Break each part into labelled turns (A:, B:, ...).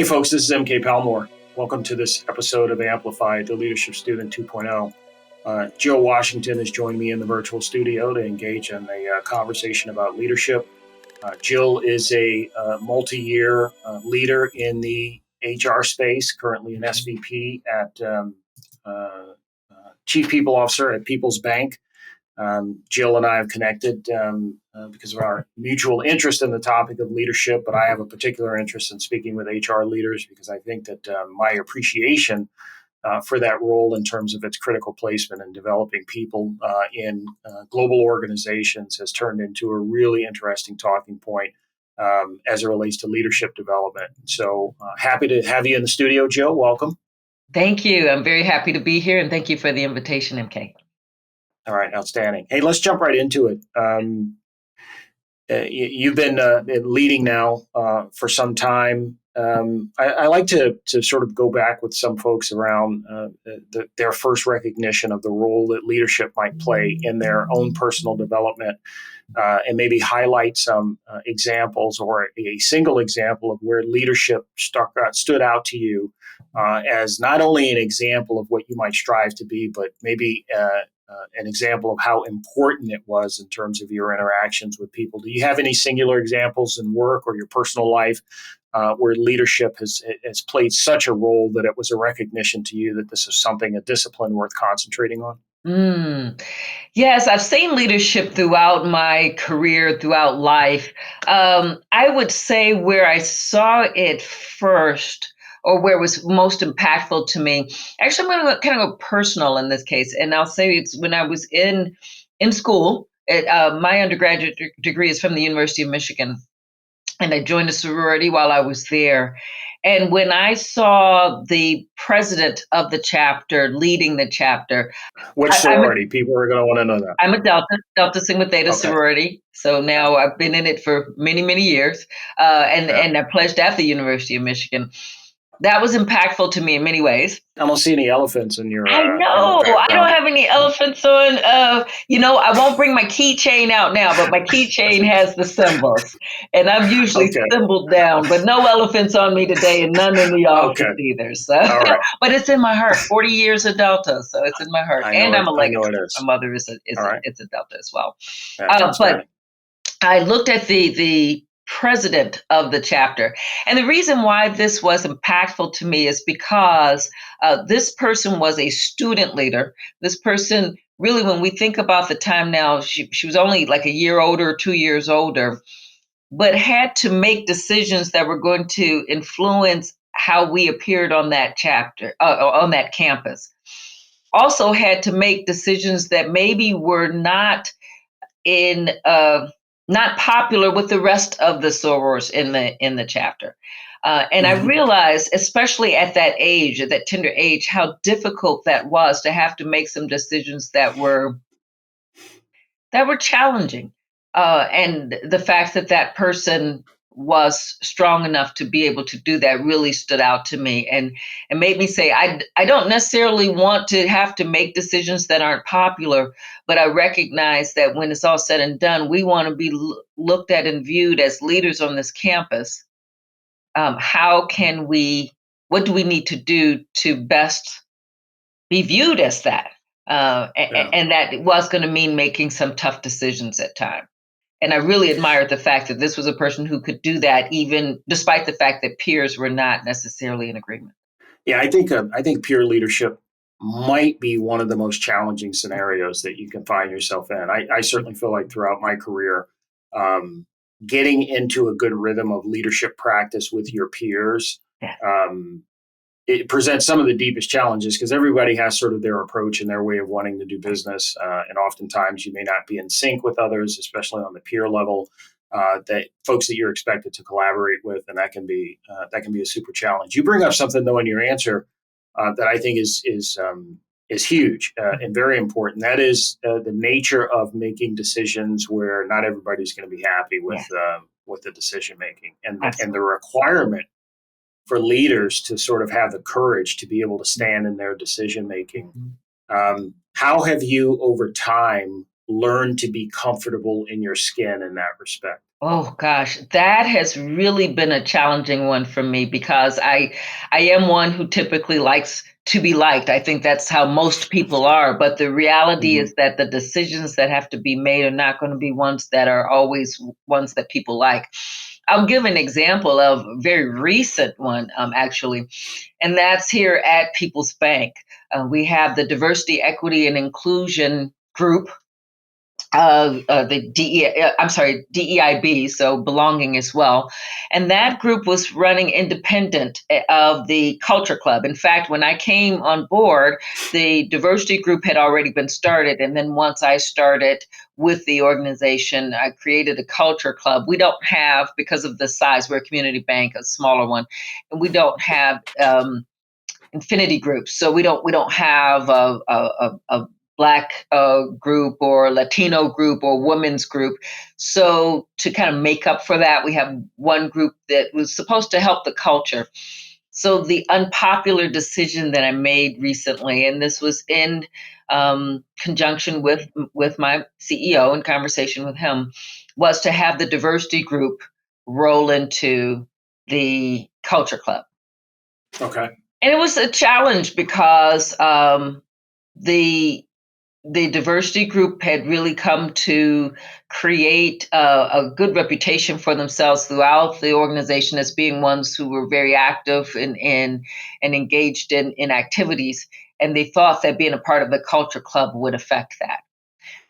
A: Hey folks, this is MK Palmore. Welcome to this episode of Amplify, the Leadership Student 2.0. Jill Washington has joined me in the virtual studio to engage in a conversation about leadership. Jill is a multi-year leader in the HR space, currently an SVP at Chief People Officer at People's Bank. Jill and I have connected because of our mutual interest in the topic of leadership, but I have a particular interest in speaking with HR leaders because I think that my appreciation for that role in terms of its critical placement in developing people in global organizations has turned into a really interesting talking point as it relates to leadership development. So happy to have you in the studio, Jill. Welcome.
B: Thank you. I'm very happy to be here, and thank you for the invitation, MK.
A: All right, outstanding. Hey, let's jump right into it. You've been leading now for some time. I like to sort of go back with some folks around their first recognition of the role that leadership might play in their own personal development, and maybe highlight some examples or a single example of where leadership stood out to you as not only an example of what you might strive to be, but maybe an example of how important it was in terms of your interactions with people. Do you have any singular examples in work or your personal life where leadership has played such a role that it was a recognition to you that this is something, a discipline worth concentrating on?
B: Yes, I've seen leadership throughout my career, throughout life. I would say where I saw it first, or where it was most impactful to me. Actually, I'm going to kind of go personal in this case, and I'll say it's when I was in school. My undergraduate degree is from the University of Michigan, and I joined a sorority while I was there. And when I saw the president of the chapter leading the chapter,
A: which sorority? People are going to want to know that.
B: I'm a Delta Sigma Theta sorority. So now I've been in it for many, many years, and I pledged at the University of Michigan. That was impactful to me in many ways.
A: I don't see any elephants in your.
B: I know. I don't have any elephants on. I won't bring my keychain out now, but my keychain has the symbols, and I'm usually symboled down. But no elephants on me today, and none in the office either. So, but it's in my heart. 40 years of Delta, so it's in my heart, and I'm a legacy. My mother is a Delta as well. But I looked at the president of the chapter. And the reason why this was impactful to me is because this person was a student leader. This person, really, when we think about the time now, she was only like a year older, 2 years older, but had to make decisions that were going to influence how we appeared on that chapter, on that campus. Also had to make decisions that maybe were not not popular with the rest of the sorors in the chapter. And I realized, especially at that age, at that tender age, how difficult that was to have to make some decisions that were challenging. And the fact that person was strong enough to be able to do that really stood out to me and made me say, I don't necessarily want to have to make decisions that aren't popular, but I recognize that when it's all said and done, we want to be looked at and viewed as leaders on this campus. What do we need to do to best be viewed as that? And that was going to mean making some tough decisions at times. And I really admired the fact that this was a person who could do that, even despite the fact that peers were not necessarily in agreement.
A: Yeah, I think peer leadership might be one of the most challenging scenarios that you can find yourself in. I certainly feel like throughout my career, getting into a good rhythm of leadership practice with your peers, it presents some of the deepest challenges because everybody has sort of their approach and their way of wanting to do business. And oftentimes you may not be in sync with others, especially on the peer level, that folks that you're expected to collaborate with. And that can be a super challenge. You bring up something though in your answer that I think is huge and very important. That is the nature of making decisions where not everybody's going to be happy with the decision making and the requirement for leaders to sort of have the courage to be able to stand in their decision making. How have you over time learn to be comfortable in your skin in that respect?
B: Oh gosh, that has really been a challenging one for me because I am one who typically likes to be liked. I think that's how most people are, but the reality
A: Mm-hmm.
B: is that the decisions that have to be made are not going to be ones that are always ones that people like. I'll give an example of a very recent one, actually, and that's here at People's Bank. We have the Diversity, Equity, and Inclusion group, the DEIB, so belonging as well. And that group was running independent of the Culture Club. In fact, when I came on board, the diversity group had already been started. And then once I started with the organization, I created a Culture Club. We don't have, because of the size, we're a community bank, a smaller one, and we don't have infinity groups. So we don't have a Black group or Latino group or women's group. So to kind of make up for that, we have one group that was supposed to help the culture. So the unpopular decision that I made recently, and this was in conjunction with my CEO, in conversation with him, was to have the diversity group roll into the culture club.
A: Okay.
B: And it was a challenge because the the diversity group had really come to create a good reputation for themselves throughout the organization as being ones who were very active and engaged in activities. And they thought that being a part of the culture club would affect that.
A: Right.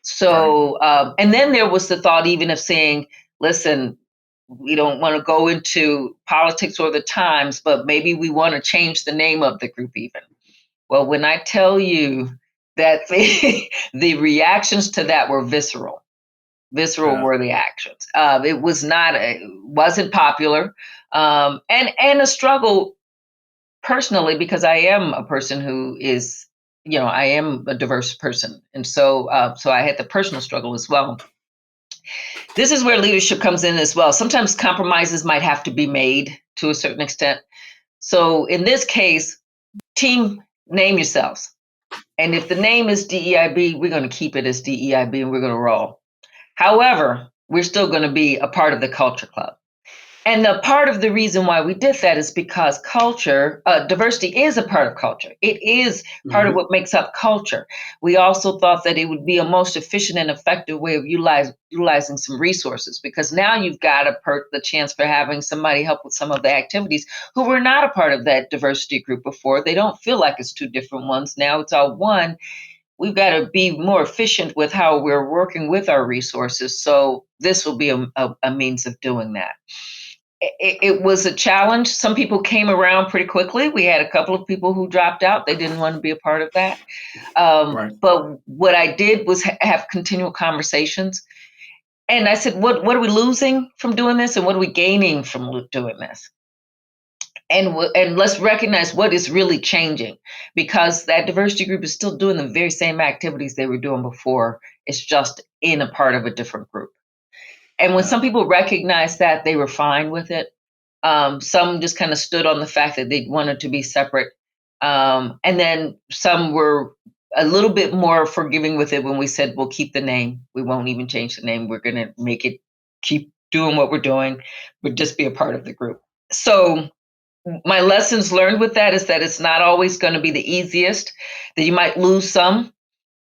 B: So, and then there was the thought even of saying, listen, we don't want to go into politics or the times, but maybe we want to change the name of the group even. Well, when I tell you that the reactions to that were visceral, visceral
A: Yeah.
B: were the actions. It was not, wasn't popular, and a struggle personally because I am a person who is, I am a diverse person, and so I had the personal struggle as well. This is where leadership comes in as well. Sometimes compromises might have to be made to a certain extent. So in this case, team, name yourselves. And if the name is DEIB, we're going to keep it as DEIB and we're going to roll. However, we're still going to be a part of the culture club. And the part of the reason why we did that is because culture, diversity is a part of culture. It is part of
A: Mm-hmm.
B: what makes up culture. We also thought that it would be a most efficient and effective way of utilizing some resources because now you've got the chance for having somebody help with some of the activities who were not a part of that diversity group before. They don't feel like it's two different ones. Now it's all one. We've got to be more efficient with how we're working with our resources. So this will be a means of doing that. It was a challenge. Some people came around pretty quickly. We had a couple of people who dropped out. They didn't want to be a part of that.
A: Right.
B: But what I did was have continual conversations. And I said, what are we losing from doing this? And what are we gaining from doing this? And let's recognize what is really changing because that diversity group is still doing the very same activities they were doing before. It's just in a part of a different group. And when
A: Yeah.
B: some people recognized that, they were fine with it. Some just kind of stood on the fact that they wanted to be separate. And then some were a little bit more forgiving with it when we said, we'll keep the name. We won't even change the name. We're going to make it keep doing what we're doing, but just be a part of the group. So my lessons learned with that is that it's not always going to be the easiest, that you might lose some.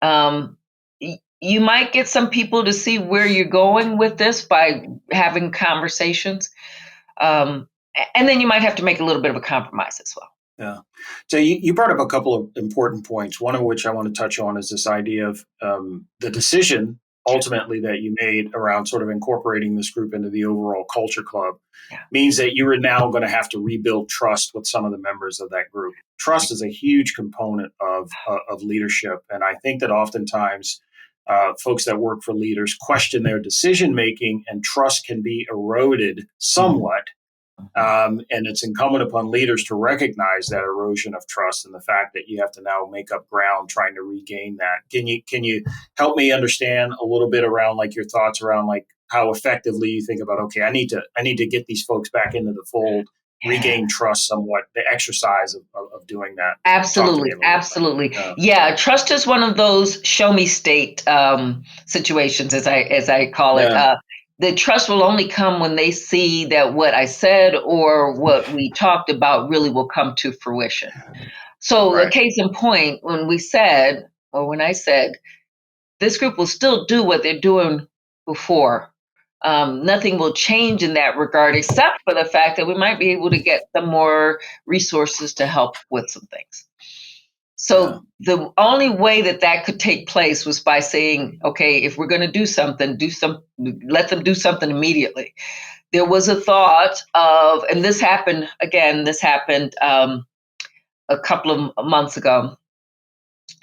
B: Um, you might get some people to see where you're going with this by having conversations. And then you might have to make a little bit of a compromise as well.
A: Yeah. So you brought up a couple of important points, one of which I want to touch on is this idea of the decision ultimately that you made around sort of incorporating this group into the overall culture club
B: Yeah.
A: means that you are now going to have to rebuild trust with some of the members of that group. Trust is a huge component of leadership. And I think that oftentimes folks that work for leaders question their decision making and trust can be eroded somewhat, and it's incumbent upon leaders to recognize that erosion of trust and the fact that you have to now make up ground trying to regain that. Can you help me understand a little bit around like your thoughts around like how effectively you think about, okay, I need to get these folks back into the fold regain trust somewhat, the exercise of doing that?
B: Absolutely. Absolutely. Yeah. Trust is one of those show me state situations, as I call it. The trust will only come when they see that what I said or what we talked about really will come to fruition. So a case in point, when I said, this group will still do what they're doing before. Nothing will change in that regard, except for the fact that we might be able to get some more resources to help with some things. So the only way that could take place was by saying, okay, if we're going to do something, let them do something immediately. There was a thought of, and this happened a couple of months ago.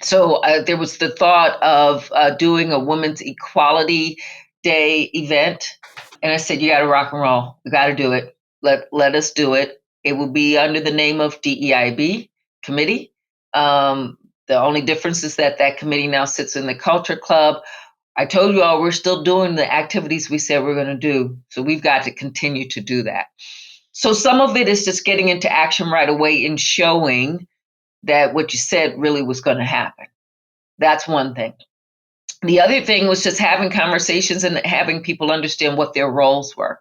B: So there was the thought of doing a Women's Equality Day event. And I said, you got to rock and roll. We got to do it. Let us do it. It will be under the name of DEIB committee. The only difference is that committee now sits in the Culture Club. I told you all we're still doing the activities we said we're going to do. So we've got to continue to do that. So some of it is just getting into action right away and showing that what you said really was going to happen. That's one thing. The other thing was just having conversations and having people understand what their roles were.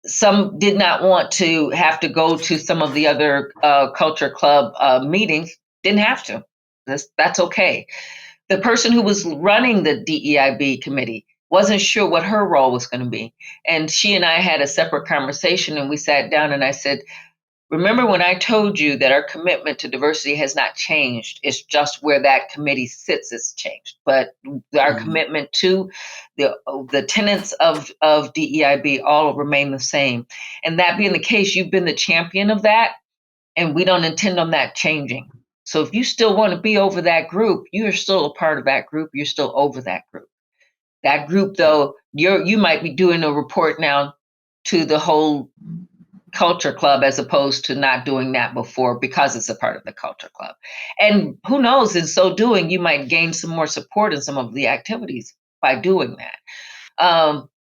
B: Some did not want to have to go to some of the other Culture Club meetings. Didn't have to. That's okay. The person who was running the DEIB committee wasn't sure what her role was going to be. And she and I had a separate conversation, and we sat down and I said, remember when I told you that our commitment to diversity has not changed? It's just where that committee sits has changed. But our commitment to the tenets of DEIB all remain the same. And that being the case, you've been the champion of that, and we don't intend on that changing. So if you still want to be over that group, you're still a part of that group. You're still over that group. That group, though, you might be doing a report now to the whole Culture Club as opposed to not doing that before because it's a part of the Culture Club. And who knows, in so doing, you might gain some more support in some of the activities by doing that.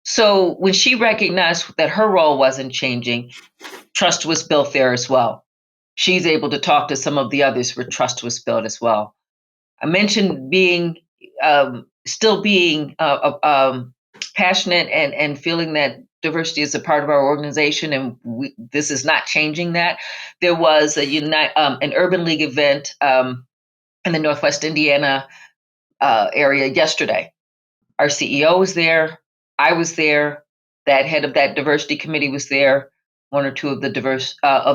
B: So when she recognized that her role wasn't changing, trust was built there as well. She's able to talk to some of the others where trust was built as well. I mentioned still being passionate and feeling that diversity is a part of our organization, and this is not changing that. There was an Urban League event in the Northwest Indiana area yesterday. Our CEO was there. I was there. That head of that diversity committee was there. One or two of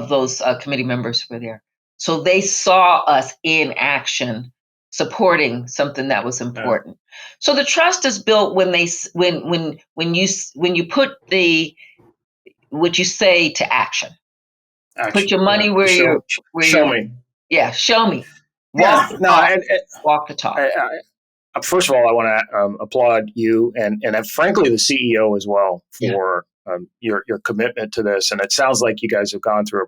B: those committee members were there. So they saw us in action, supporting something that was important. So the trust is built when you put what you say to action. Put your money where
A: show me.
B: Yeah, show me.
A: Walk
B: the talk.
A: First of all, I want to applaud you and frankly the CEO as well for your commitment to this. And it sounds like you guys have gone through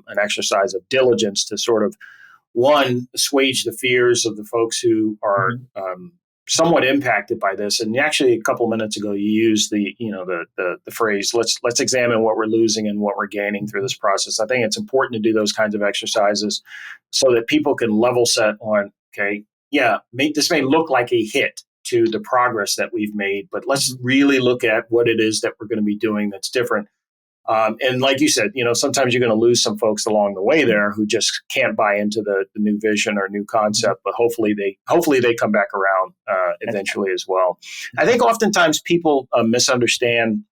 A: an exercise of diligence to sort of assuage the fears of the folks who are somewhat impacted by this. And actually, a couple of minutes ago, you used the phrase let's examine what we're losing and what we're gaining through this process. I think it's important to do those kinds of exercises so that people can level set on, this may look like a hit to the progress that we've made, but let's really look at what it is that we're going to be doing that's different. And like you said, sometimes you're going to lose some folks along the way there who just can't buy into the new vision or new concept, but hopefully they come back around eventually as well. I think oftentimes people misunderstand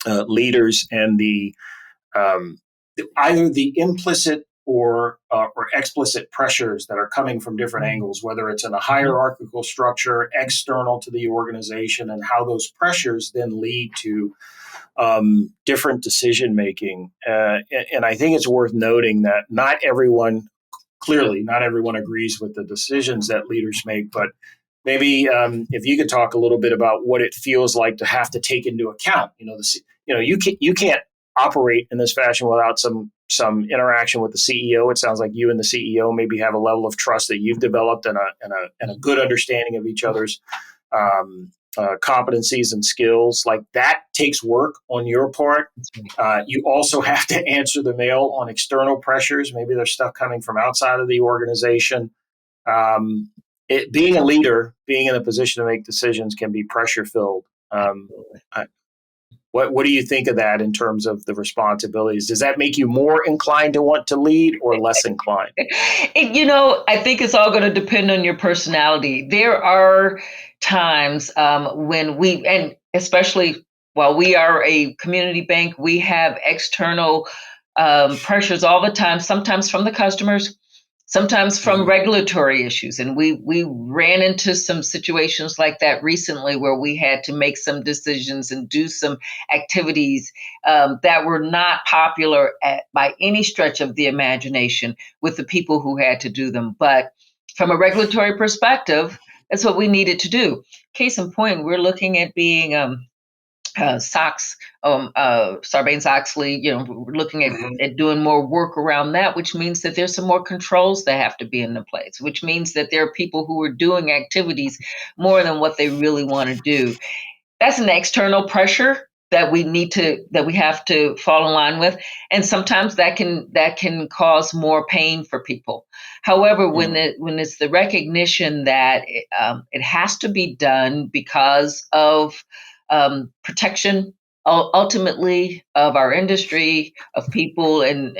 A: leaders and the either the implicit or explicit pressures that are coming from different angles, whether it's in a hierarchical structure external to the organization, and how those pressures then lead to different decision making. And I think it's worth noting that not everyone agrees with the decisions that leaders make, but maybe if you could talk a little bit about what it feels like to have to take into account, you can't operate in this fashion without some interaction with the CEO. It sounds like you and the CEO maybe have a level of trust that you've developed and a good understanding of each other's competencies and skills. Like that takes work on your part. You also have to answer the mail on external pressures. Maybe there's stuff coming from outside of the organization. Being a leader, being in a position to make decisions can be pressure filled. What do you think of that in terms of the responsibilities? Does that make you more inclined to want to lead or less inclined?
B: I think it's all going to depend on your personality. There are times when and especially while we are a community bank, we have external pressures all the time, sometimes from the customers, sometimes from regulatory issues. And we ran into some situations like that recently where we had to make some decisions and do some activities that were not popular by any stretch of the imagination with the people who had to do them. But from a regulatory perspective, that's what we needed to do. Case in point, we're looking at being SOX, Sarbanes-Oxley, we're looking at doing more work around that, which means that there's some more controls that have to be in the place, which means that there are people who are doing activities more than what they really want to do. That's an external pressure that we have to fall in line with, and sometimes that can cause more pain for people. However, when it's the recognition that it has to be done because of protection ultimately of our industry, of people, and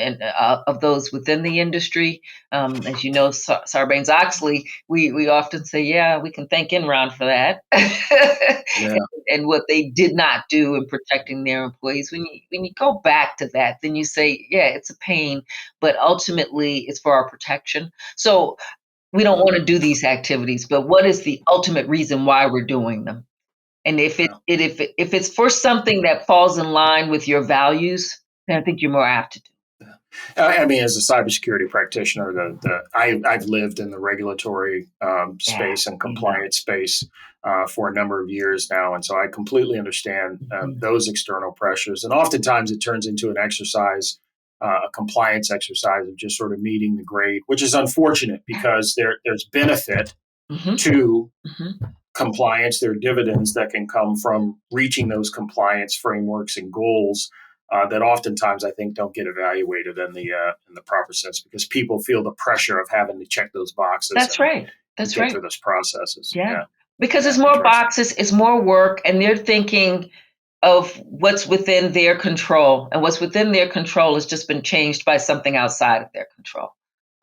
B: of those within the industry. As you know, Sarbanes-Oxley, we often say, yeah, we can thank Enron for that.
A: Yeah.
B: And what they did not do in protecting their employees. When you go back to that, then you say, yeah, it's a pain, but ultimately it's for our protection. So we don't want to do these activities, but what is the ultimate reason why we're doing them? And if it's for something that falls in line with your values, then I think you're more apt to do.
A: I mean, as a cybersecurity practitioner, I've lived in the regulatory space and compliance space for a number of years now, and so I completely understand those external pressures. And oftentimes, it turns into an exercise, a compliance exercise of just sort of meeting the grade, which is unfortunate because there's benefit to compliance. There are dividends that can come from reaching those compliance frameworks and goals. That oftentimes I think don't get evaluated in the proper sense because people feel the pressure of having to check those boxes.
B: That's right.
A: That's right. Through those processes.
B: Yeah. Because it's more boxes, it's more work, and they're thinking of what's within their control, and what's within their control has just been changed by something outside of their control.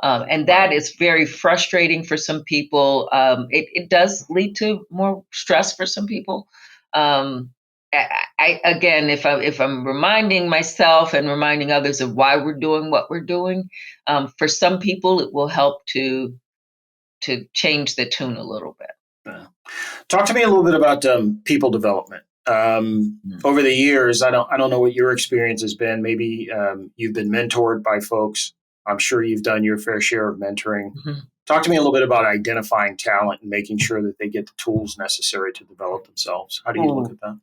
B: And that is very frustrating for some people. It does lead to more stress for some people. Again, if I'm reminding myself and reminding others of why we're doing what we're doing, for some people it will help to change the tune a little bit.
A: Talk to me a little bit about people development. Over the years, I don't know what your experience has been. Maybe you've been mentored by folks. I'm sure you've done your fair share of mentoring. Talk to me a little bit about identifying talent and making sure that they get the tools necessary to develop themselves. How do you look at that?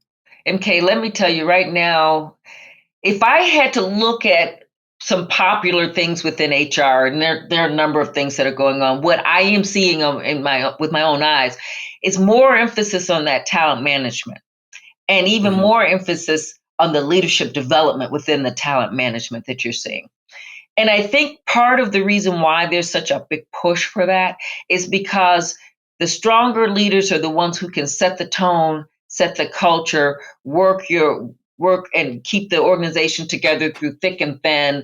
B: MK, let me tell you right now, if I had to look at some popular things within HR, and there are a number of things that are going on, what I am seeing with my own eyes is more emphasis on that talent management, and even more emphasis on the leadership development within the talent management that you're seeing. And I think part of the reason why there's such a big push for that is because the stronger leaders are the ones who can set the tone, set the culture, work and keep the organization together through thick and thin.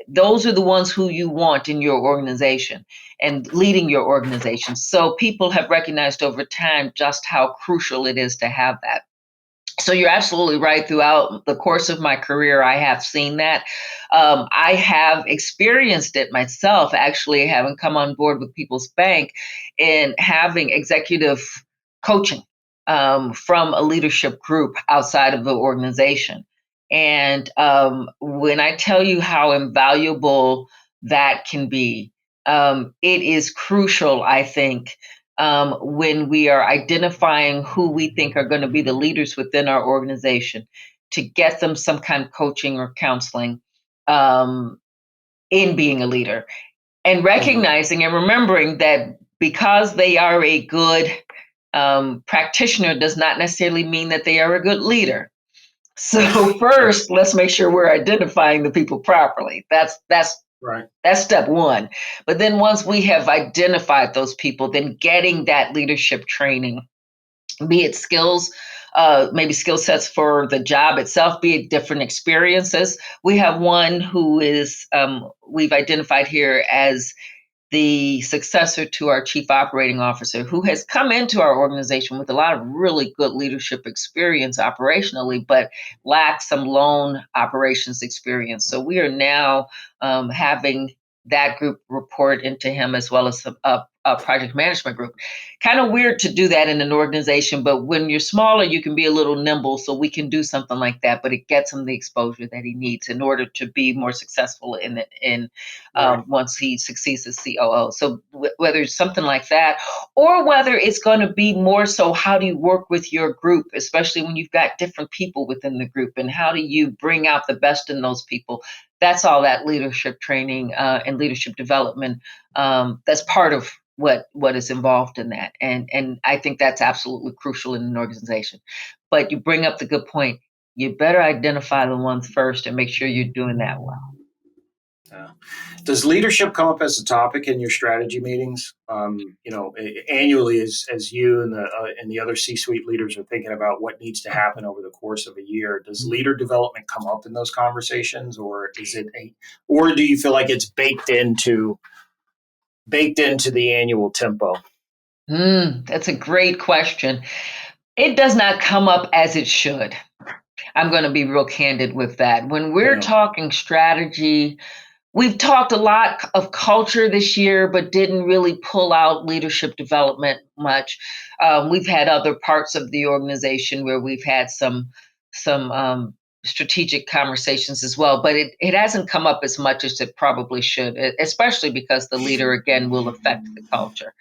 B: Those are the ones who you want in your organization and leading your organization. So people have recognized over time just how crucial it is to have that. So you're absolutely right. Throughout the course of my career, I have seen that. I have experienced it myself, actually, having come on board with People's Bank and having executive coaching from a leadership group outside of the organization. And when I tell you how invaluable that can be, it is crucial, I think, when we are identifying who we think are going to be the leaders within our organization, to get them some kind of coaching or counseling in being a leader, and recognizing and remembering that because they are a good practitioner does not necessarily mean that they are a good leader. So first, let's make sure we're identifying the people properly. That's
A: right.
B: That's step one. But then once we have identified those people, then getting that leadership training, be it skills, maybe skill sets for the job itself, be it different experiences. We have one who is, we've identified here as the successor to our chief operating officer, who has come into our organization with a lot of really good leadership experience operationally, but lacks some loan operations experience. So we are now having that group report into him, as well as a project management group. Kind of weird to do that in an organization, but when you're smaller, you can be a little nimble. So we can do something like that, but it gets him the exposure that he needs in order to be more successful in
A: Right.
B: once he succeeds as COO. So whether it's something like that, or whether it's going to be more so, how do you work with your group, especially when you've got different people within the group, and how do you bring out the best in those people? That's all that leadership training and leadership development. That's part of what is involved in that, and I think that's absolutely crucial in an organization. But you bring up the good point. You better identify the ones first and make sure you're doing that well.
A: Yeah. Does leadership come up as a topic in your strategy meetings? Annually, as you and the other C-suite leaders are thinking about what needs to happen over the course of a year, does leader development come up in those conversations, or or do you feel like it's baked into the annual tempo?
B: That's a great question. It does not come up as it should. I'm going to be real candid with that. When we're
A: Yeah.
B: talking strategy, we've talked a lot of culture this year, but didn't really pull out leadership development much. We've had other parts of the organization where we've had some strategic conversations as well, but it hasn't come up as much as it probably should, especially because the leader, again, will affect the culture.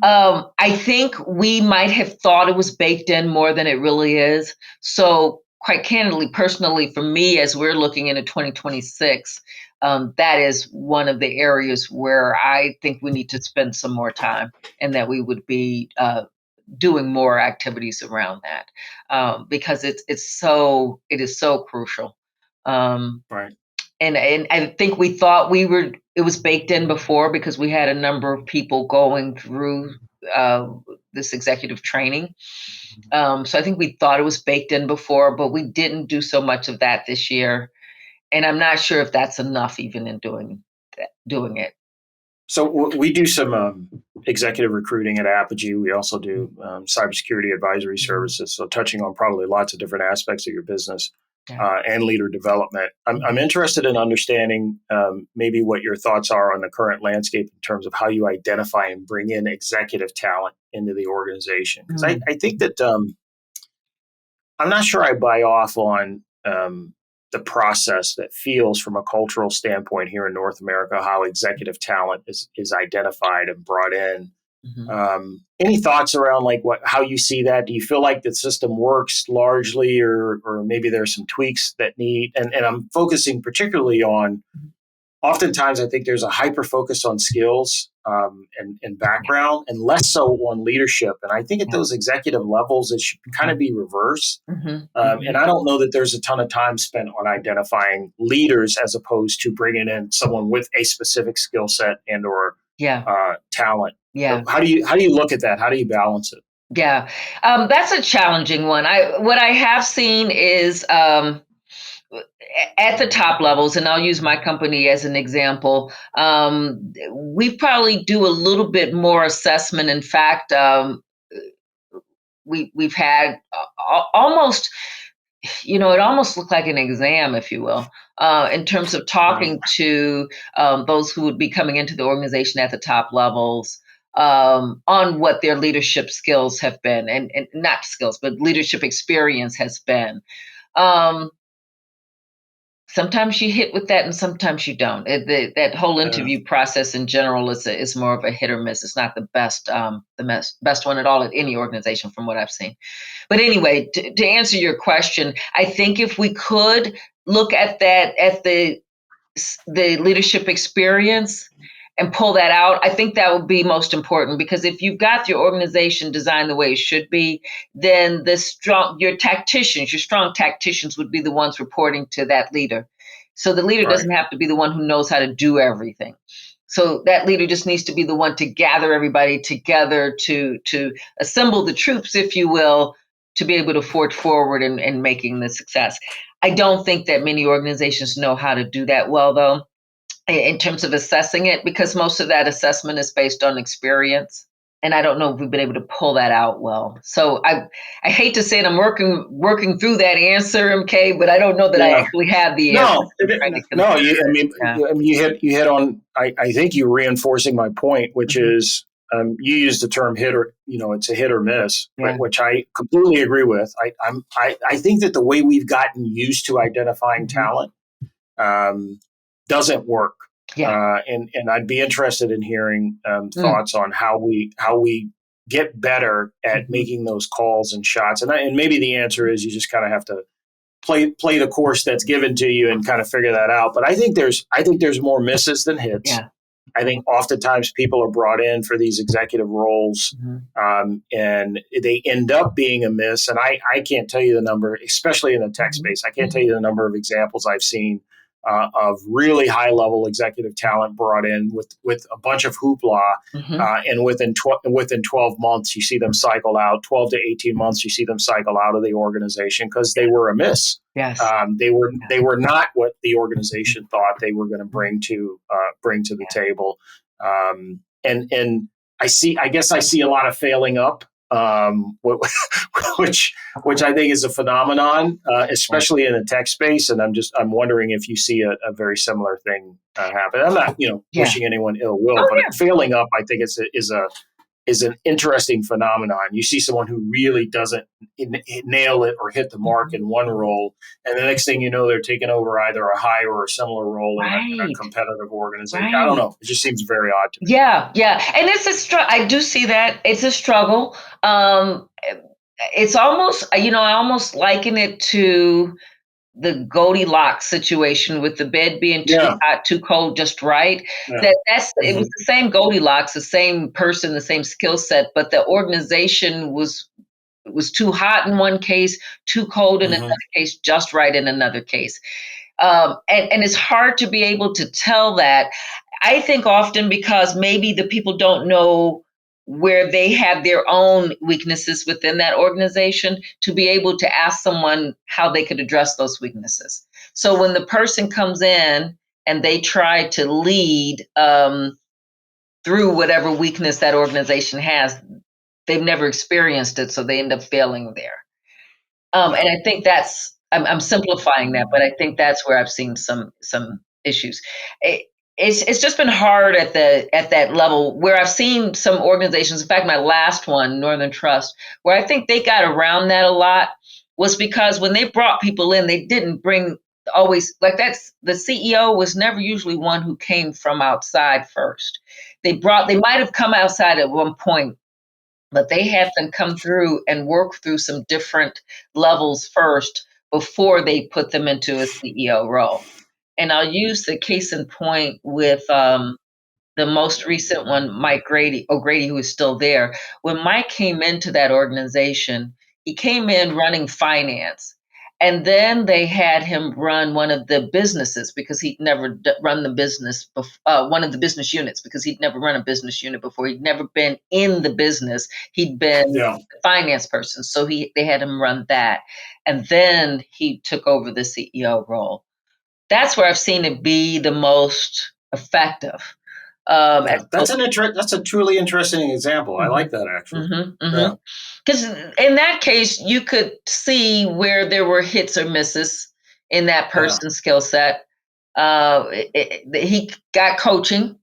B: I think we might have thought it was baked in more than it really is. So, quite candidly, personally, for me, as we're looking into 2026, that is one of the areas where I think we need to spend some more time, and that we would be doing more activities around that, because it is so crucial. Um,
A: Right.
B: and I think we thought it was baked in before, because we had a number of people going through uh, this executive training. So I think we thought it was baked in before, but we didn't do so much of that this year. And I'm not sure if that's enough, even in doing it.
A: So we do some executive recruiting at Apogee. We also do cybersecurity advisory services. So touching on probably lots of different aspects of your business and leader development. I'm interested in understanding maybe what your thoughts are on the current landscape in terms of how you identify and bring in executive talent into the organization. Because I think that I'm not sure I buy off on the process that feels from a cultural standpoint here in North America, how executive talent is identified and brought in. Any thoughts around how you see that? Do you feel like the system works largely, or maybe there's some tweaks that need, and I'm focusing particularly on, oftentimes I think there's a hyper focus on skills and background, and less so on leadership. And I think at those executive levels, it should kind of be reversed. And I don't know that there's a ton of time spent on identifying leaders as opposed to bringing in someone with a specific skill set and or talent.
B: Yeah.
A: So how do you look at that? How do you balance it?
B: Yeah, that's a challenging one. What I have seen is, at the top levels, and I'll use my company as an example, we probably do a little bit more assessment. In fact, we've had almost, it almost looked like an exam, if you will, in terms of talking to those who would be coming into the organization at the top levels, on what their leadership skills have been, and not skills, but leadership experience has been. Sometimes you hit with that, and sometimes you don't. That whole interview process in general is more of a hit or miss. It's not the best one at all at any organization, from what I've seen. But anyway, to answer your question, I think if we could look at that, at the leadership experience, and pull that out. I think that would be most important, because if you've got your organization designed the way it should be, then your strong tacticians would be the ones reporting to that leader. So the leader doesn't have to be the one who knows how to do everything. So that leader just needs to be the one to gather everybody together, to assemble the troops, if you will, to be able to forge forward in making the success. I don't think that many organizations know how to do that well, though, in terms of assessing it, because most of that assessment is based on experience. And I don't know if we've been able to pull that out well. So I hate to say it, I'm working through that answer, MK, but I don't know that I actually have the answer.
A: No. You hit on. I think you're reinforcing my point, which is you used the term hit or it's a hit or miss, which I completely agree with. I think that the way we've gotten used to identifying talent doesn't work. Yeah. And I'd be interested in hearing thoughts on how we get better at making those calls and shots. And maybe the answer is you just kind of have to play the course that's given to you and kind of figure that out. But I think there's more misses than hits. Yeah. I think oftentimes people are brought in for these executive roles, and they end up being a miss. And I can't tell you the number, especially in the tech space. I can't tell you the number of examples I've seen of really high-level executive talent brought in with a bunch of hoopla, and within 12 months, you see them cycle out. 12 to 18 months, you see them cycle out of the organization because they were a miss. Yes, they were not what the organization thought they were going to bring to the table. And I guess I see a lot of failing up. Which I think is a phenomenon, especially in the tech space. And I'm wondering if you see a very similar thing happen. I'm not, wishing anyone ill will, but failing up, I think is an interesting phenomenon. You see someone who really doesn't nail it or hit the mark in one role, and the next thing you know, they're taking over either a high or a similar role in a competitive organization. I don't know. It just seems very odd to me.
B: Yeah. And it's a struggle. I do see that. It's a struggle. It's almost, I almost liken it to the Goldilocks situation, with the bed being too hot, too cold, just right. Yeah. It was the same Goldilocks, the same person, the same skill set, but the organization was too hot in one case, too cold in another case, just right in another case. And it's hard to be able to tell that. I think often because maybe the people don't know where they have their own weaknesses within that organization, to be able to ask someone how they could address those weaknesses. So when the person comes in and they try to lead through whatever weakness that organization has, they've never experienced it, so they end up failing there. And I think I'm simplifying that, but I think that's where I've seen some issues. It's just been hard at that level, where I've seen some organizations. In fact, my last one, Northern Trust, where I think they got around that a lot, was because when they brought people in, they didn't bring always, like, that's the CEO was never usually one who came from outside first. They might have come outside at one point, but they had them come through and work through some different levels first before they put them into a CEO role. And I'll use the case in point with the most recent one, Mike O'Grady, who is still there. When Mike came into that organization, he came in running finance. And then they had him run one of the businesses, because he'd never run the business, one of the business units, because he'd never run a business unit before. He'd never been in the business. He'd been a finance person. So they had him run that. And then he took over the CEO role. That's where I've seen it be the most effective.
A: That's a truly interesting example. I like that, actually.
B: Because in that case, you could see where there were hits or misses in that person's skill set. He got coaching,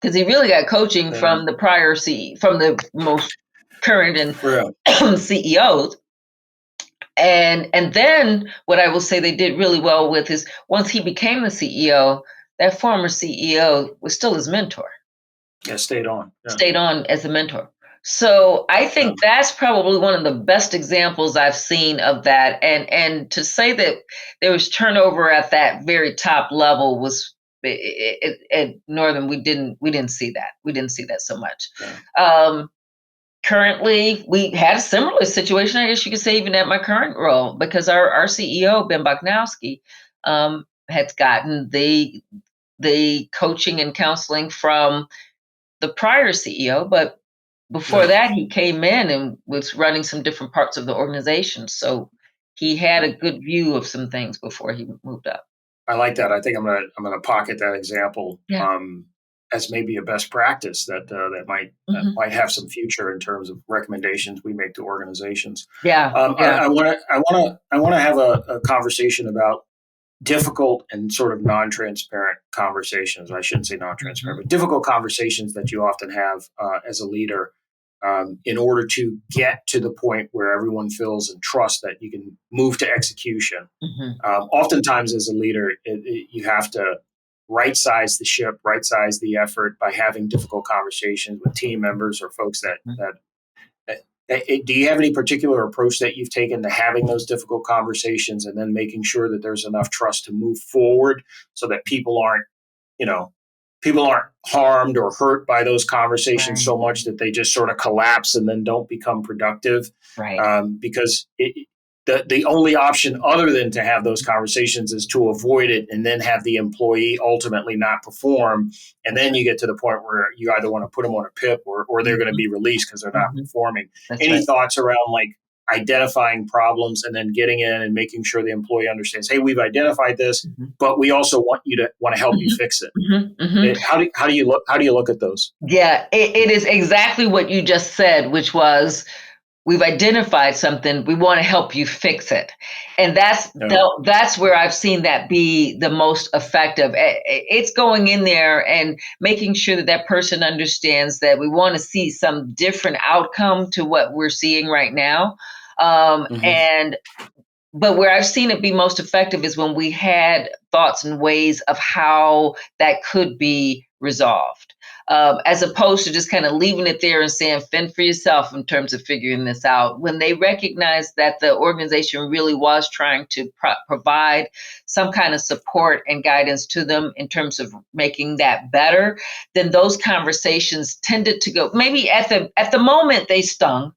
B: because he really got coaching from the prior from the most current and CEOs. And then what I will say they did really well with is, once he became the CEO, that former CEO was still his mentor.
A: Yeah, stayed on
B: as a mentor. So I think that's probably one of the best examples I've seen of that. And to say that there was turnover at that very top level was at Northern, we didn't see that. We didn't see that so much.
A: Yeah.
B: Currently, we had a similar situation, I guess you could say, even at my current role, because our CEO, Ben Bochnowski, had gotten the coaching and counseling from the prior CEO, but before that, he came in and was running some different parts of the organization. So he had a good view of some things before he moved up.
A: I like that. I think I'm gonna pocket that example as maybe a best practice that might have some future in terms of recommendations we make to organizations.
B: Yeah,
A: I want to have a conversation about difficult and sort of non-transparent conversations. I shouldn't say non-transparent, but difficult conversations that you often have as a leader in order to get to the point where everyone feels and trusts that you can move to execution. Oftentimes, as a leader, you have to right size the ship, right size the effort by having difficult conversations with team members or folks do you have any particular approach that you've taken to having those difficult conversations and then making sure that there's enough trust to move forward so that people aren't harmed or hurt by those conversations so much that they just sort of collapse and then don't become productive? Because the only option other than to have those conversations is to avoid it and then have the employee ultimately not perform. And then you get to the point where you either want to put them on a PIP or they're going to be released because they're not performing. Any thoughts around like identifying problems and then getting in and making sure the employee understands, hey, we've identified this, but we also want to help you fix it. How do you look at those?
B: Yeah, it is exactly what you just said, which was, we've identified something, we want to help you fix it. And that's where I've seen that be the most effective. It's going in there and making sure that person understands that we want to see some different outcome to what we're seeing right now. But where I've seen it be most effective is when we had thoughts and ways of how that could be resolved, as opposed to just kind of leaving it there and saying, fend for yourself in terms of figuring this out. When they recognized that the organization really was trying to provide some kind of support and guidance to them in terms of making that better, then those conversations tended to go, maybe at the moment they stung.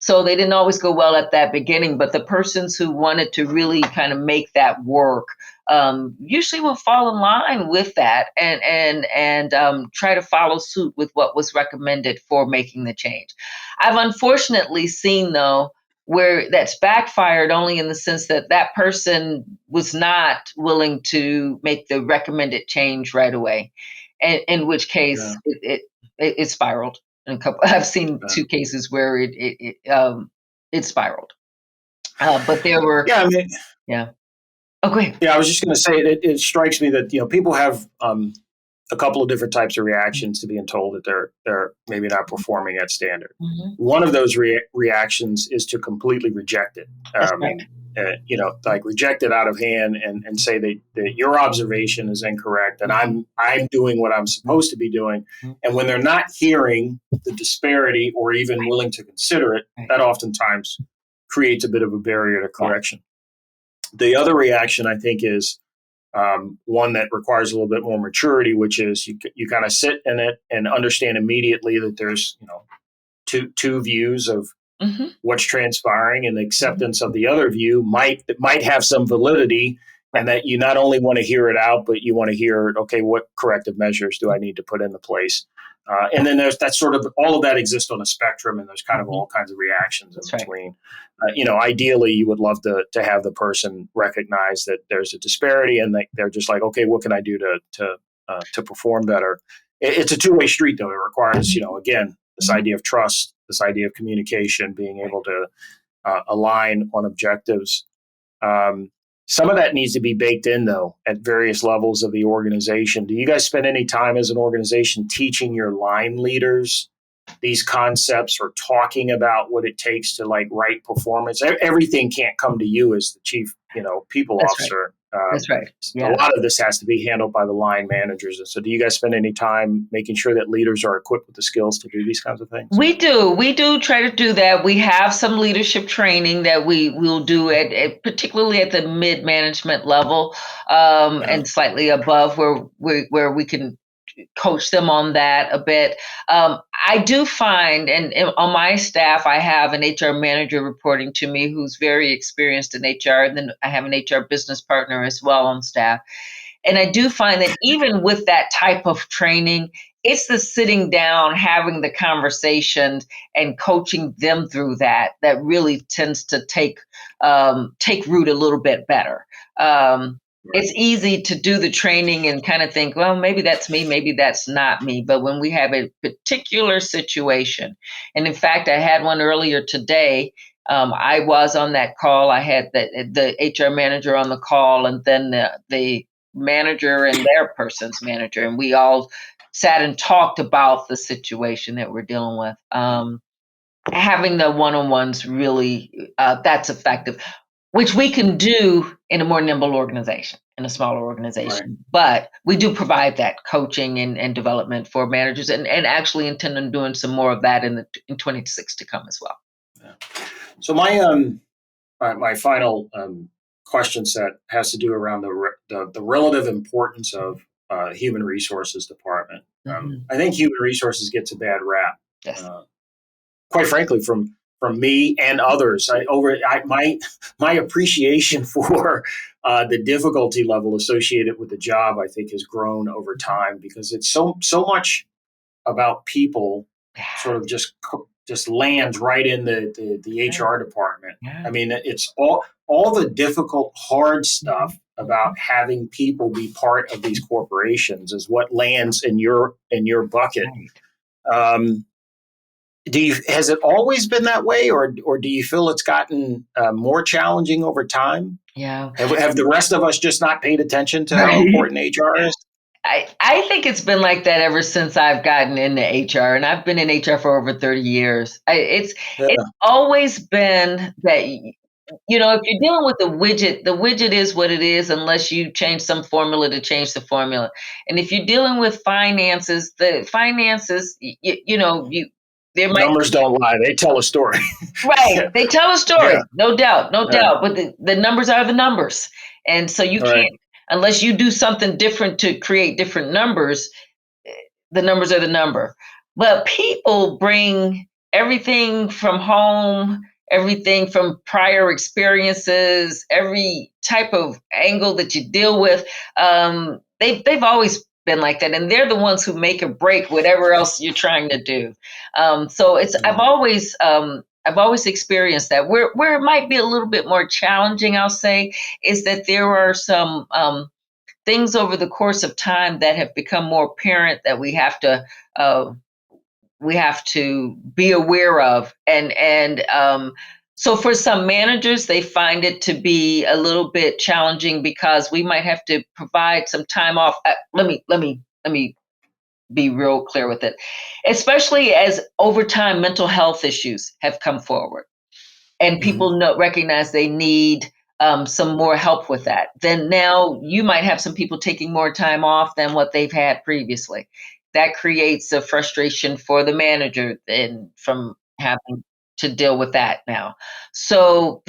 B: So they didn't always go well at that beginning, but the persons who wanted to really kind of make that work usually will fall in line with that and try to follow suit with what was recommended for making the change. I've unfortunately seen, though, where that's backfired only in the sense that that person was not willing to make the recommended change right away, and in which case it spiraled. I've seen two cases where it spiraled, but there were Oh, go ahead.
A: Yeah, I was just going to say it strikes me that people have a couple of different types of reactions to being told that they're maybe not performing at standard. One of those reactions is to completely reject it. Like reject it out of hand and say that your observation is incorrect and I'm doing what I'm supposed to be doing. And when they're not hearing the disparity or even willing to consider it, that oftentimes creates a bit of a barrier to correction. The other reaction, I think, is one that requires a little bit more maturity, which is you kind of sit in it and understand immediately that there's two views of what's transpiring, and the acceptance of the other view might have some validity, and that you not only want to hear it out, but you want to hear, okay, what corrective measures do I need to put into place? And then there's that sort of, all of that exists on a spectrum, and there's kind of all kinds of reactions in between. Ideally, you would love to have the person recognize that there's a disparity, and they're just like, okay, what can I do to perform better? It's a two-way street, though. It requires, again, this idea of trust, this idea of communication, being able to align on objectives. Some of that needs to be baked in, though, at various levels of the organization. Do you guys spend any time as an organization teaching your line leaders these concepts or talking about what it takes to right performance? Everything can't come to you as the chief, people officer.
B: That's right.
A: A
B: Yeah.
A: lot of this has to be handled by the line managers. And so do you guys spend any time making sure that leaders are equipped with the skills to do these kinds of things?
B: We do. We do try to do that. We have some leadership training that we will do particularly at the mid management level, and slightly above where we can coach them on that a bit. I do find, and on my staff, I have an HR manager reporting to me who's very experienced in HR, and then I have an HR business partner as well on staff. And I do find that even with that type of training, it's the sitting down, having the conversation, and coaching them through that really tends to take root a little bit better. It's easy to do the training and kind of think, well, maybe that's me, maybe that's not me. But when we have a particular situation, and in fact, I had one earlier today. I was on that call. I had the HR manager on the call, and then the manager and their person's manager, and we all sat and talked about the situation that we're dealing with. Having the one-on-ones really that's effective, which we can do in a more nimble organization, in a smaller organization.
A: Right.
B: But we do provide that coaching and development for managers, and actually intend on doing some more of that in 26 to come as well.
A: Yeah. So my final question set has to do around the relative importance of human resources department. I think human resources gets a bad rap.
B: Yes.
A: Quite frankly, from me and others, my appreciation for the difficulty level associated with the job, I think, has grown over time because it's so much about people. Sort of just lands right in the HR department.
B: Yeah.
A: I mean, it's all the difficult, hard stuff about having people be part of these corporations is what lands in your bucket.
B: Right.
A: Has it always been that way, or do you feel it's gotten more challenging over time?
B: Yeah.
A: Have the rest of us just not paid attention to how important HR is?
B: I think it's been like that ever since I've gotten into HR, and I've been in HR for over 30 years. It's always been that, if you're dealing with the widget is what it is unless you change some formula to change the formula. And if you're dealing with finances, the finances, there might
A: Numbers don't lie; they tell a story.
B: Right. They tell a story,
A: Yeah.
B: no doubt, no doubt. But the numbers are the numbers. And so you can't, unless you do something different to create different numbers, the numbers are the number. But people bring everything from home, everything from prior experiences, every type of angle that you deal with. They've always been like that, and they're the ones who make or break whatever else you're trying to do. So I've always experienced that. Where it might be a little bit more challenging, I'll say, is that there are some things over the course of time that have become more apparent that we have to be aware of, and so for some managers they find it to be a little bit challenging because we might have to provide some time off. Let me be real clear with it, especially as over time mental health issues have come forward and people recognize they need some more help with that. Then now you might have some people taking more time off than what they've had previously. That creates a frustration for the manager and from having to deal with that now. So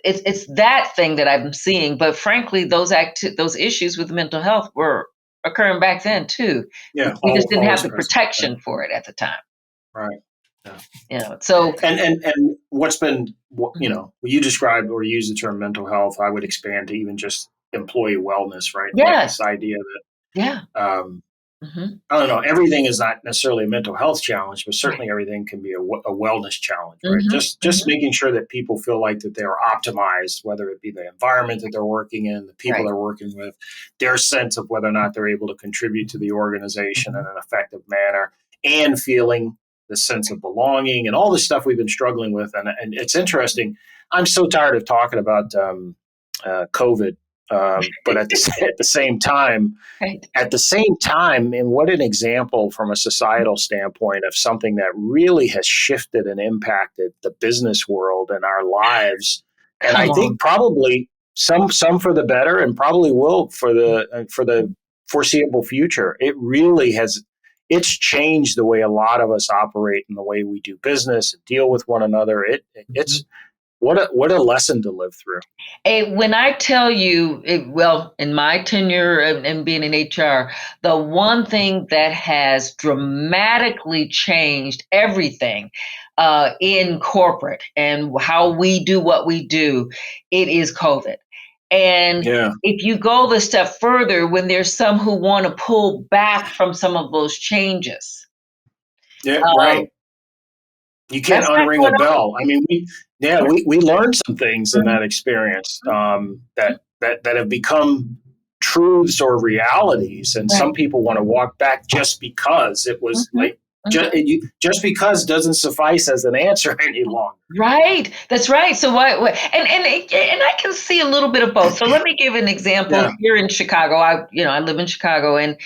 B: it's that thing that I'm seeing. But frankly, those issues with mental health were occurring back then too.
A: Yeah,
B: We just didn't have
A: always
B: the
A: present.
B: protection for it at the time.
A: Right. Yeah.
B: So
A: and what's been you described or use the term mental health, I would expand to even just employee wellness, right? Like
B: yes,
A: this idea that
B: mm-hmm.
A: I don't know, everything is not necessarily a mental health challenge, but certainly everything can be a wellness challenge, right?
B: Mm-hmm.
A: Just making sure that people feel like that they are optimized, whether it be the environment that they're working in, the people they're working with, their sense of whether or not they're able to contribute to the organization in an effective manner, and feeling the sense of belonging and all the stuff we've been struggling with. And it's interesting. I'm so tired of talking about COVID. But at the same time, and what an example from a societal standpoint of something that really has shifted and impacted the business world and our lives. And I think probably some for the better, and probably will for the foreseeable future. It really has. It's changed the way a lot of us operate and the way we do business and deal with one another. It's what a lesson to live through.
B: When I tell you, well, in my tenure and being in HR, the one thing that has dramatically changed everything in corporate and how we do what we do, it is COVID. And if you go the step further, when there's some who want to pull back from some of those changes.
A: Right. You can't unring a bell. I mean, we learned some things in that experience that have become truths or realities, and some people want to walk back just because it was like just because doesn't suffice as an answer any longer.
B: Right. That's right. So what and I can see a little bit of both. So let me give an example. Here in Chicago. I live in Chicago, and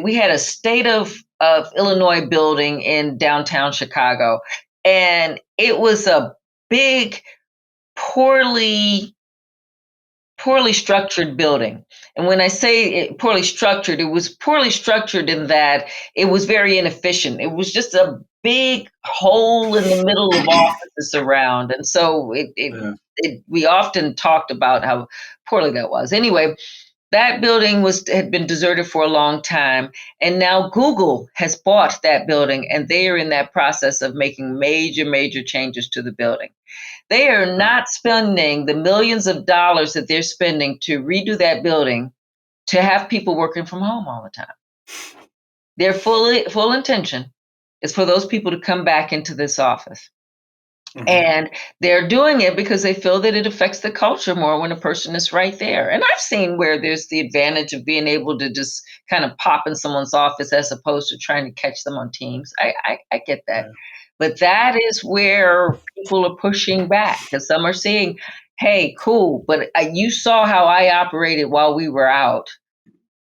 B: we had a state of Illinois building in downtown Chicago, and it was a big, poorly structured building. And when I say poorly structured, it was poorly structured in that it was very inefficient. It was just a big hole in the middle of offices around. And so we often talked about how poorly that was. Anyway, that building had been deserted for a long time. And now Google has bought that building, and they are in that process of making major, major changes to the building. They are not spending the millions of dollars that they're spending to redo that building to have people working from home all the time. Their full intention is for those people to come back into this office. And they're doing it because they feel that it affects the culture more when a person is right there. And I've seen where there's the advantage of being able to just kind of pop in someone's office as opposed to trying to catch them on Teams. I get that. But that is where people are pushing back, because some are saying, hey, cool, but you saw how I operated while we were out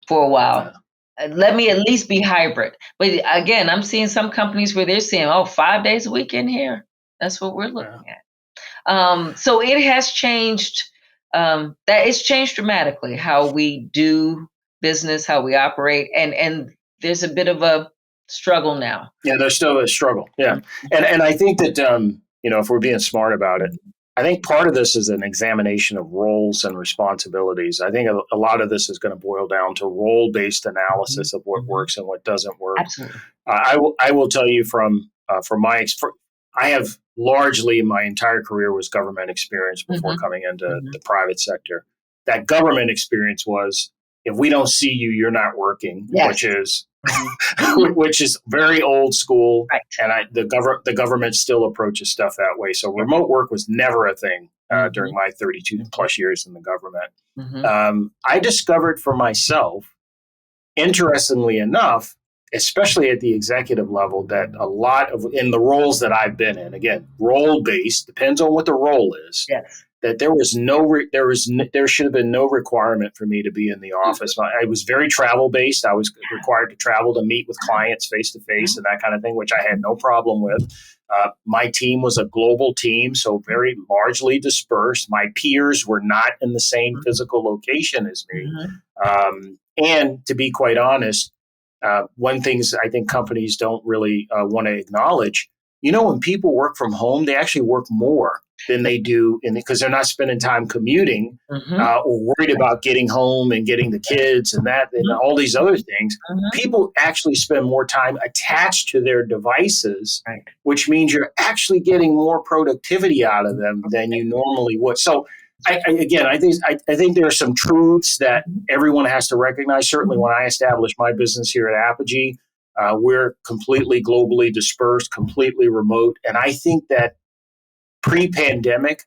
B: for a while. Let me at least be hybrid. But again, I'm seeing some companies where they're saying, 5 days a week in here. That's what we're looking at. So it has changed. It's changed dramatically how we do business, how we operate, and there's a bit of a struggle now.
A: Yeah, there's still a struggle. Yeah, and I think that if we're being smart about it, I think part of this is an examination of roles and responsibilities. I think a lot of this is going to boil down to role-based analysis of what works and what doesn't work.
B: Absolutely.
A: I will tell you from my experience. I have largely my entire career was government experience before coming into the private sector. That government experience was, if we don't see you, you're not working, which is which is very old school. Right. And the government still approaches stuff that way. So remote work was never a thing during my 32 plus years in the government. I discovered for myself, interestingly enough, especially at the executive level, that a lot of in the roles that I've been in, again, role based, depends on what the role is.
B: Yes.
A: That there should have been no requirement for me to be in the office. I was very travel based. I was required to travel to meet with clients face to face and that kind of thing, which I had no problem with. My team was a global team, so very largely dispersed. My peers were not in the same physical location as me. And to be quite honest, one thing I think companies don't really want to acknowledge, when people work from home, they actually work more than they do because they're not spending time commuting or worried about getting home and getting the kids and that and all these other things. People actually spend more time attached to their devices, which means you're actually getting more productivity out of them than you normally would. So I think there are some truths that everyone has to recognize. Certainly when I established my business here at Apogee, we're completely globally dispersed, completely remote. And I think that pre-pandemic,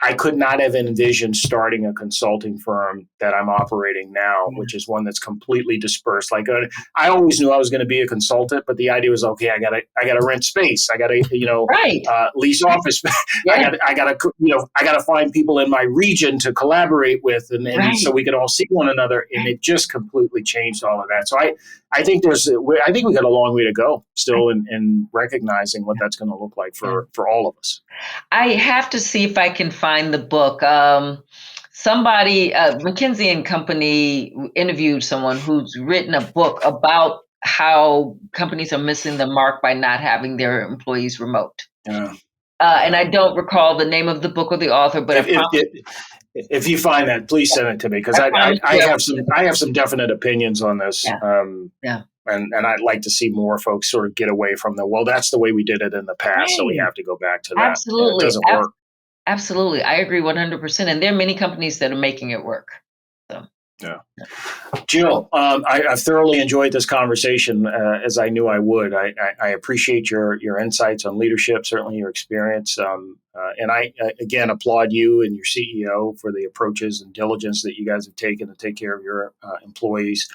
A: I could not have envisioned starting a consulting firm that I'm operating now, which is one that's completely dispersed. Like I always knew I was going to be a consultant, but the idea was, okay, I gotta rent space. I gotta, lease office. I gotta find people in my region to collaborate with, and so we could all see one another. And it just completely changed all of that. So I think we got a long way to go still in recognizing what that's going to look like for all of us.
B: I have to see if I can find find the book. Somebody, McKinsey and Company interviewed someone who's written a book about how companies are missing the mark by not having their employees remote.
A: Yeah.
B: And I don't recall the name of the book or the author, but
A: if you find that, please send it to me, because I have some definite opinions on this.
B: Yeah.
A: And I'd like to see more folks sort of get away from that's the way we did it in the past, so we have to go back to that.
B: Absolutely.
A: It doesn't work.
B: Absolutely. I agree 100%. And there are many companies that are making it work. So.
A: Yeah. Jill, I've thoroughly enjoyed this conversation, as I knew I would. I appreciate your insights on leadership, certainly your experience. And I, again, applaud you and your CEO for the approaches and diligence that you guys have taken to take care of your employees.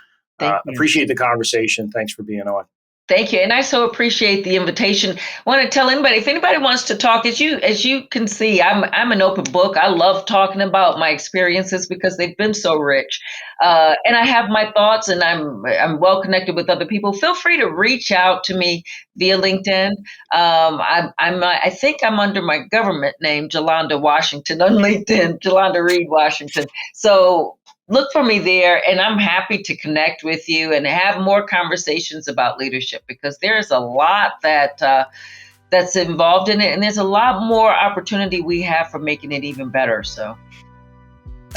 A: Appreciate the conversation. Thanks for being on.
B: Thank you. And I so appreciate the invitation. I want to tell anybody, if anybody wants to talk, as you can see, I'm an open book. I love talking about my experiences because they've been so rich. And I have my thoughts, and I'm well connected with other people. Feel free to reach out to me via LinkedIn. I think I'm under my government name, Jolanda Washington, on LinkedIn, Jolanda Reed Washington. So look for me there, and I'm happy to connect with you and have more conversations about leadership, because there's a lot that's involved in it, and there's a lot more opportunity we have for making it even better. So,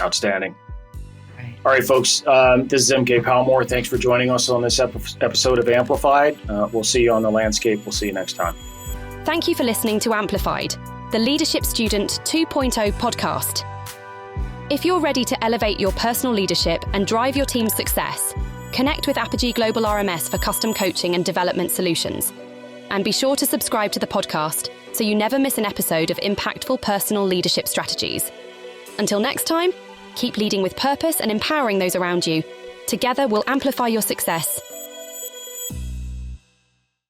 A: outstanding. All right, folks, this is MK Palmore. Thanks for joining us on this episode of Amplified. We'll see you on the landscape. We'll see you next time.
C: Thank you for listening to Amplified, the Leadership Student 2.0 podcast. If you're ready to elevate your personal leadership and drive your team's success, connect with Apogee Global RMS for custom coaching and development solutions. And be sure to subscribe to the podcast so you never miss an episode of impactful personal leadership strategies. Until next time, keep leading with purpose and empowering those around you. Together, we'll amplify your success